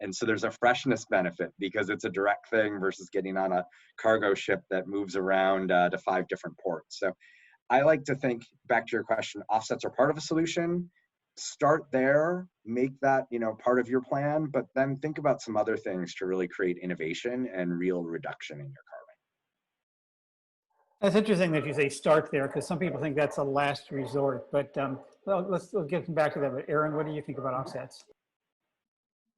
And so there's a freshness benefit because it's a direct thing versus getting on a cargo ship that moves around to 5 different ports. So I like to think, back to your question, offsets are part of a solution. Start there, make that, part of your plan, but then think about some other things to really create innovation and real reduction in your carbon. That's interesting that you say start there, because some people think that's a last resort. But let's get back to that. But Erin, what do you think about offsets?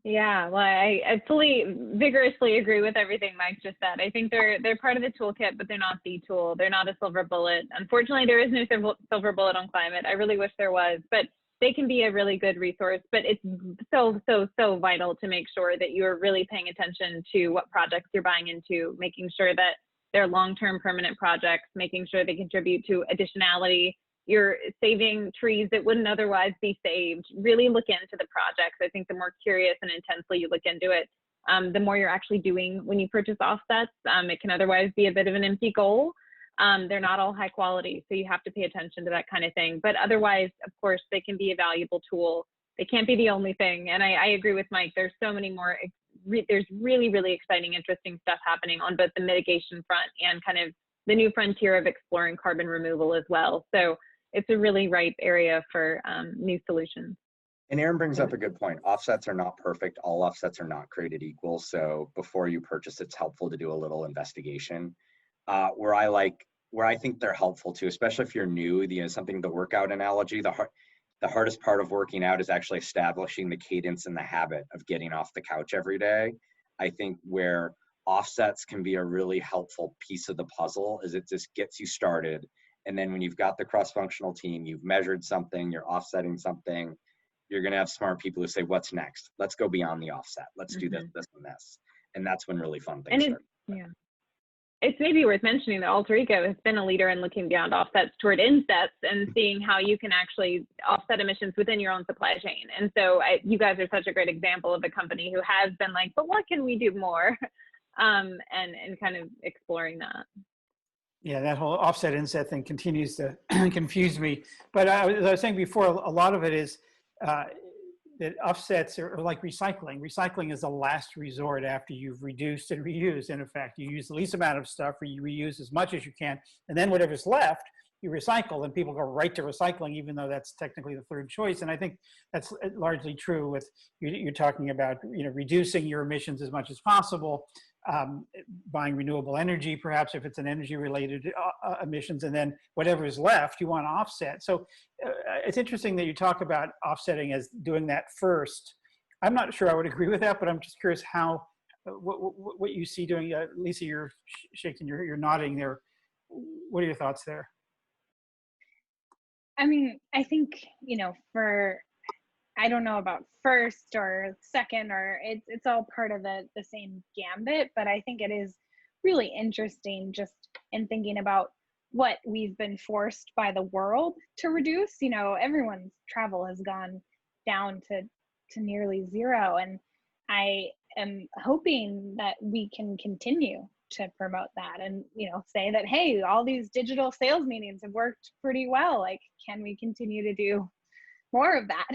Yeah, well, I fully vigorously agree with everything Mike just said. I think they're part of the toolkit, but they're not the tool. They're not a silver bullet. Unfortunately, there is no silver bullet on climate. I really wish there was. But they can be a really good resource, but it's so vital to make sure that you're really paying attention to what projects you're buying into, making sure that they're long-term permanent projects, making sure they contribute to additionality. You're saving trees that wouldn't otherwise be saved. Really look into the projects. I think the more curious and intensely you look into it, the more you're actually doing when you purchase offsets. It can otherwise be a bit of an empty goal. They're not all high quality, so you have to pay attention to that kind of thing. But otherwise, of course, they can be a valuable tool. They can't be the only thing. And I agree with Mike. There's so many more. There's really, really exciting, interesting stuff happening on both the mitigation front and kind of the new frontier of exploring carbon removal as well. So it's a really ripe area for new solutions. And Aaron brings up a good point. Offsets are not perfect. All offsets are not created equal. So before you purchase, it's helpful to do a little investigation. Where I think they're helpful too, especially if you're new. The workout analogy, the hardest part of working out is actually establishing the cadence and the habit of getting off the couch every day. I think where offsets can be a really helpful piece of the puzzle is it just gets you started. And then when you've got the cross-functional team, you've measured something, you're offsetting something, you're going to have smart people who say, what's next? Let's go beyond the offset. Let's do this, this, and this. And that's when really fun things start. Yeah. It's maybe worth mentioning that Alter Ego has been a leader in looking beyond offsets toward insets and seeing how you can actually offset emissions within your own supply chain. And so you guys are such a great example of a company who has been like, but what can we do more? And kind of exploring that. Yeah, that whole offset inset thing continues to confuse me. But as I was saying before, a lot of it is that offsets are like recycling. Recycling is the last resort after you've reduced and reused. In effect, you use the least amount of stuff, or you reuse as much as you can, and then whatever's left, you recycle, and people go right to recycling, even though that's technically the third choice. And I think that's largely true with, you're talking about, reducing your emissions as much as possible, buying renewable energy, perhaps if it's an energy related emissions, and then whatever is left, you want to offset. So it's interesting that you talk about offsetting as doing that first. I'm not sure I would agree with that, but I'm just curious how, what you see doing. Lisa, you're shaking, you're nodding there. What are your thoughts there? I mean, I think, I don't know about first or second, or it's all part of the same gambit, but I think it is really interesting just in thinking about what we've been forced by the world to reduce. Everyone's travel has gone down to nearly zero, and I am hoping that we can continue to promote that and say that, hey, all these digital sales meetings have worked pretty well. Like, can we continue to do more of that?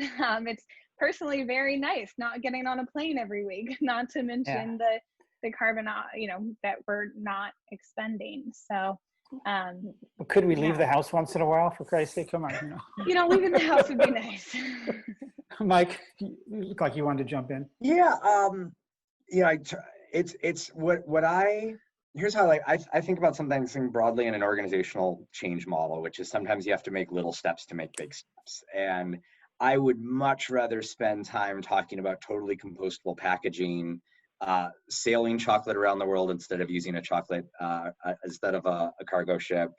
It's personally very nice not getting on a plane every week, not to mention the carbon that we're not expending. So could we leave the house once in a while, for Christ's sake? Come on. Leaving the house would be nice. Mike, you look like you wanted to jump in. Here's how I think about something broadly in an organizational change model, which is sometimes you have to make little steps to make big steps. And I would much rather spend time talking about totally compostable packaging, sailing chocolate around the world instead of using a cargo ship,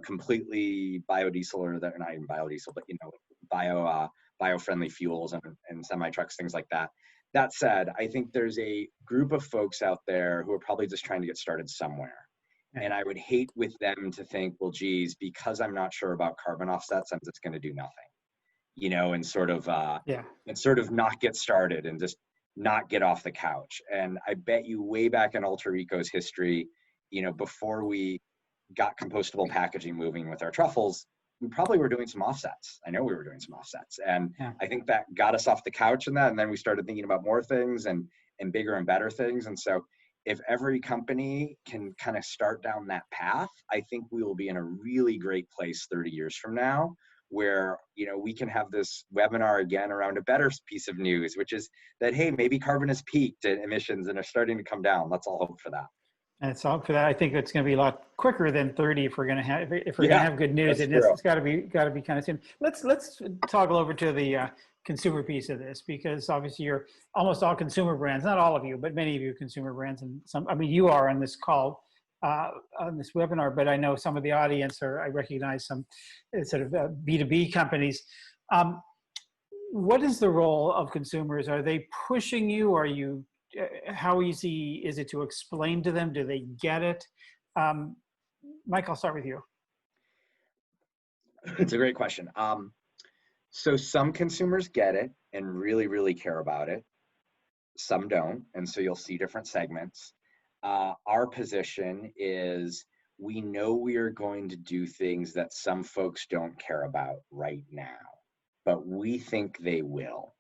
completely biodiesel, or not even biodiesel, but bio-friendly fuels and semi-trucks, things like that. That said, I think there's a group of folks out there who are probably just trying to get started somewhere. And I would hate with them to think, well, geez, because I'm not sure about carbon offsets, I'm just going to do nothing, and sort of not get started and just not get off the couch. And I bet you way back in Alter Eco's history, before we got compostable packaging moving with our truffles, we probably were doing some offsets. I know we were doing some offsets. And I think that got us off the couch in that. And then we started thinking about more things and bigger and better things. And so if every company can kind of start down that path, I think we will be in a really great place 30 years from now, where, we can have this webinar again around a better piece of news, which is that, hey, maybe carbon has peaked in emissions and are starting to come down. Let's all hope for that. And so for that, I think it's going to be a lot quicker than 30 if we're going to have good news. It's got to be kind of soon. Let's toggle over to the consumer piece of this, because obviously you're almost all consumer brands, not all of you, but many of you consumer brands, and you are on this call, on this webinar, but I know some of the audience, or I recognize some sort of B2B companies. What is the role of consumers? Are they pushing you? Are you, how easy is it to explain to them? Do they get it? Mike, I'll start with you. It's a great question. So some consumers get it and really, really care about it. Some don't, and so you'll see different segments. Our position is we know we are going to do things that some folks don't care about right now, but we think they will,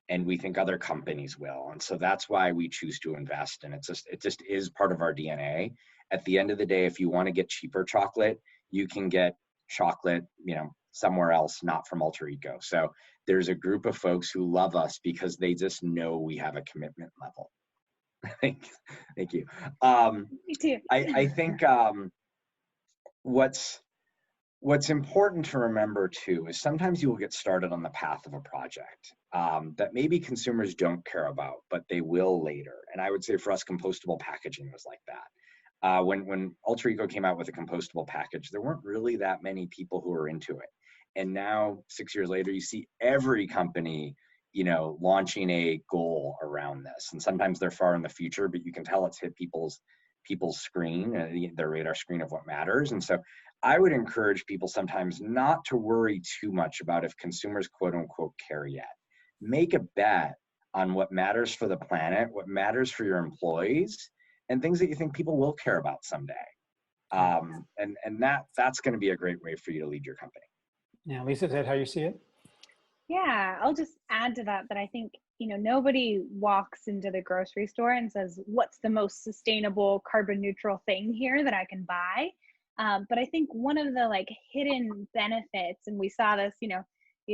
and we think other companies will, and so that's why we choose to invest. And it just is part of our DNA. At the end of the day, if you want to get cheaper chocolate, you can get chocolate, somewhere else, not from Alter Eco. So there's a group of folks who love us because they just know we have a commitment level. Thank you. Me too. I think what's important to remember too is sometimes you will get started on the path of a project that maybe consumers don't care about, but they will later. And I would say for us, compostable packaging was like that. When Alter Eco came out with a compostable package, there weren't really that many people who were into it. And now 6 years later, you see every company, launching a goal around this. And sometimes they're far in the future, but you can tell it's hit people's screen, their radar screen of what matters. And so I would encourage people sometimes not to worry too much about if consumers quote unquote care yet. Make a bet on what matters for the planet, what matters for your employees, and things that you think people will care about someday. And that's going to be a great way for you to lead your company. Yeah, Lisa, is that how you see it? Yeah, I'll just add to that I think, nobody walks into the grocery store and says, what's the most sustainable carbon neutral thing here that I can buy? But I think one of the hidden benefits, and we saw this,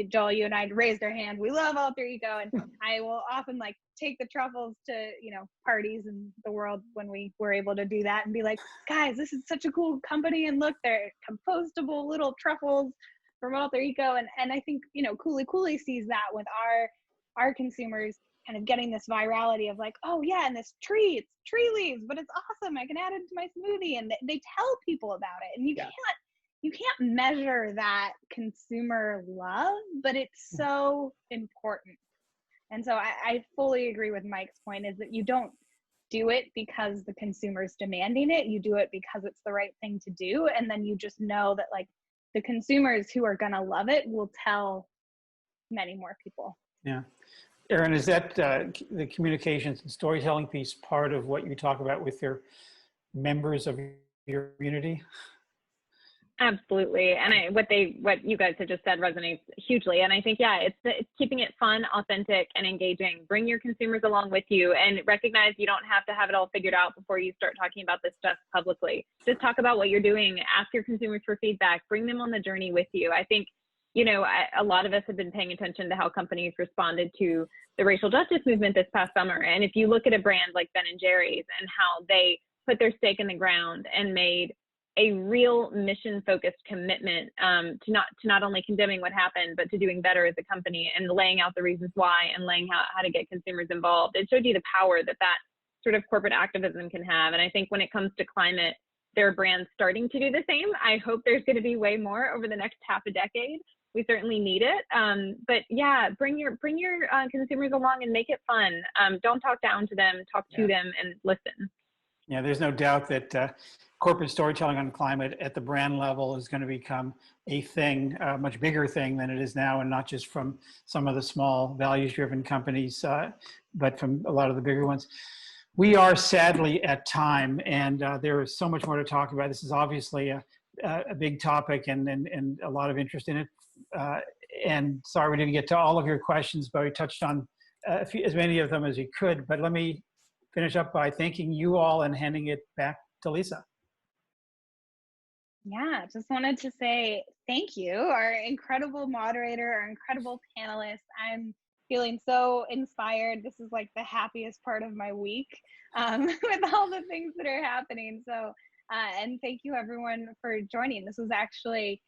Joel, you and I raised our hand. We love Alter Eco, and I will often take the truffles to, parties in the world when we were able to do that and be like, guys, this is such a cool company. And look, they're compostable little truffles from Alter Eco. And I think, Kuli Kuli sees that with our consumers kind of getting this virality of oh yeah, and this tree, it's tree leaves, but it's awesome. I can add it to my smoothie. And they tell people about it. And you can't measure that consumer love, but it's so important. And so I fully agree with Mike's point is that you don't do it because the consumer's demanding it. You do it because it's the right thing to do. And then you just know that the consumers who are going to love it will tell many more people. Yeah. Erin, is that the communications and storytelling piece part of what you talk about with your members of your community? Absolutely. And what you guys have just said resonates hugely. And I think, yeah, it's keeping it fun, authentic, and engaging. Bring your consumers along with you and recognize you don't have to have it all figured out before you start talking about this stuff publicly. Just talk about what you're doing. Ask your consumers for feedback. Bring them on the journey with you. I think, a lot of us have been paying attention to how companies responded to the racial justice movement this past summer. And if you look at a brand like Ben & Jerry's and how they put their stake in the ground and made a real mission-focused commitment to not only condemning what happened, but to doing better as a company and laying out the reasons why and laying out how to get consumers involved. It showed you the power that sort of corporate activism can have. And I think when it comes to climate, there are brands starting to do the same. I hope there's going to be way more over the next half a decade. We certainly need it. But yeah, bring your consumers along and make it fun. Don't talk down to them, talk to them and listen. Yeah, there's no doubt that corporate storytelling on climate at the brand level is going to become a thing, a much bigger thing than it is now, and not just from some of the small values-driven companies, but from a lot of the bigger ones. We are sadly at time, and there is so much more to talk about. This is obviously a big topic and a lot of interest in it. And sorry we didn't get to all of your questions, but we touched on as many of them as we could. But let me finish up by thanking you all and handing it back to Lisa. Yeah, just wanted to say thank you, our incredible moderator, our incredible panelists. I'm feeling so inspired. This is the happiest part of my week with all the things that are happening. So, and thank you everyone for joining. This was actually,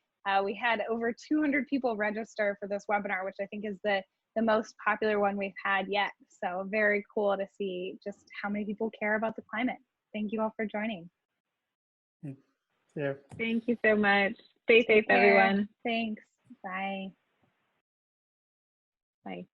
we had over 200 people register for this webinar, which I think is the most popular one we've had yet. So very cool to see just how many people care about the climate. Thank you all for joining. Yeah. Thank you so much. Stay safe, everyone. Thanks. Bye. Bye.